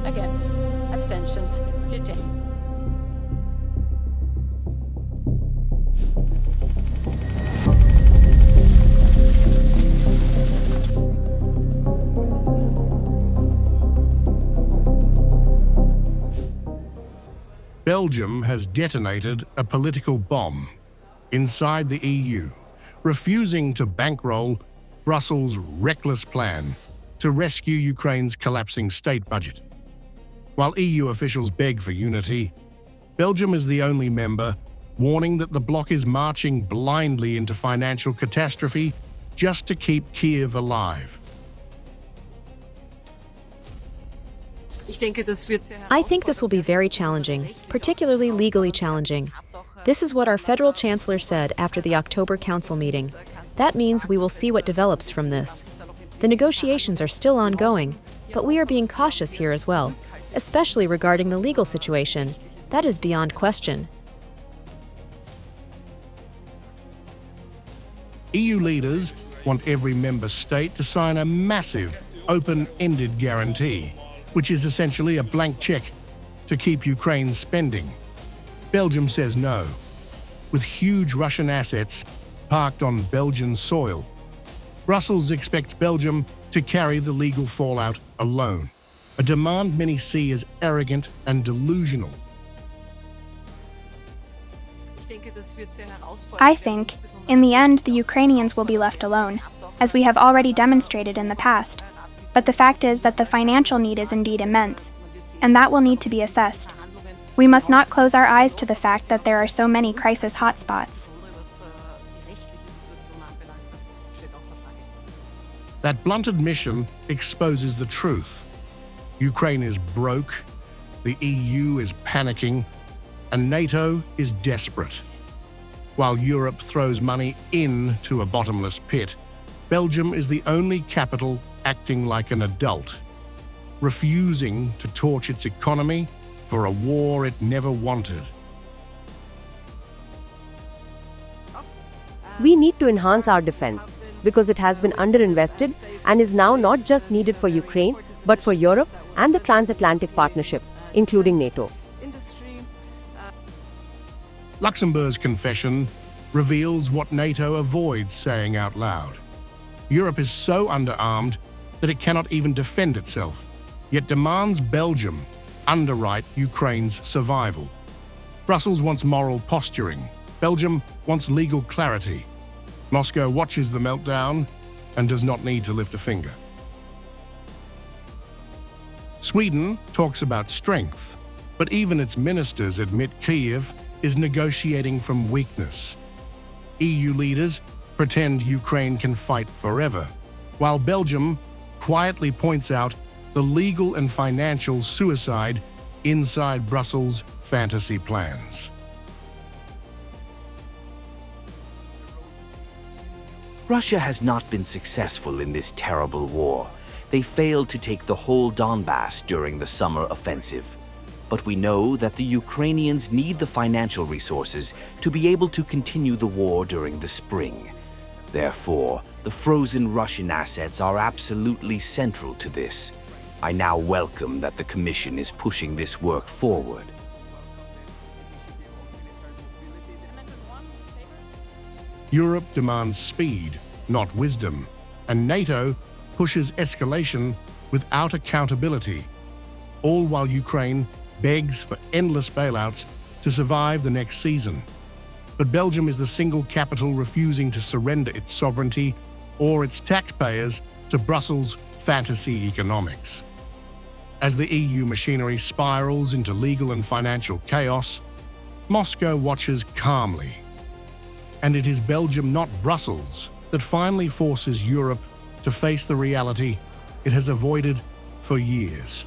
Against. Abstentions. Rejected. Belgium has detonated a political bomb inside the EU, refusing to bankroll Brussels' reckless plan to rescue Ukraine's collapsing state budget. While EU officials beg for unity, Belgium is the only member warning that the bloc is marching blindly into financial catastrophe just to keep Kyiv alive. I think this will be very challenging, particularly legally challenging. This is what our federal chancellor said after the October Council meeting. That means we will see what develops from this. The negotiations are still ongoing, but we are being cautious here as well, especially regarding the legal situation. That is beyond question. EU leaders want every member state to sign a massive, open-ended guarantee, which is essentially a blank check to keep Ukraine spending. Belgium says no. With huge Russian assets parked on Belgian soil, Brussels expects Belgium to carry the legal fallout alone, a demand many see as arrogant and delusional. I think, in the end, the Ukrainians will be left alone, as we have already demonstrated in the past. But the fact is that the financial need is indeed immense, and that will need to be assessed. We must not close our eyes to the fact that there are so many crisis hotspots. That blunt admission exposes the truth. Ukraine is broke, the EU is panicking, and NATO is desperate. While Europe throws money into a bottomless pit, Belgium is the only capital acting like an adult, refusing to torch its economy for a war it never wanted. We need to enhance our defense because it has been underinvested and is now not just needed for Ukraine, but for Europe and the transatlantic partnership, including NATO. Luxembourg's confession reveals what NATO avoids saying out loud. Europe is so underarmed that it cannot even defend itself, yet demands Belgium underwrite Ukraine's survival. Brussels wants moral posturing. Belgium wants legal clarity. Moscow watches the meltdown and does not need to lift a finger. Sweden talks about strength, but even its ministers admit Kyiv is negotiating from weakness. EU leaders pretend Ukraine can fight forever, while Belgium quietly points out the legal and financial suicide inside Brussels' fantasy plans. Russia has not been successful in this terrible war. They failed to take the whole Donbass during the summer offensive. But we know that the Ukrainians need the financial resources to be able to continue the war during the spring. Therefore, the frozen Russian assets are absolutely central to this. I now welcome that the Commission is pushing this work forward. Europe demands speed, not wisdom, and NATO pushes escalation without accountability, all while Ukraine begs for endless bailouts to survive the next season. But Belgium is the single capital refusing to surrender its sovereignty or its taxpayers to Brussels' fantasy economics. As the EU machinery spirals into legal and financial chaos, Moscow watches calmly. And it is Belgium, not Brussels, that finally forces Europe to face the reality it has avoided for years.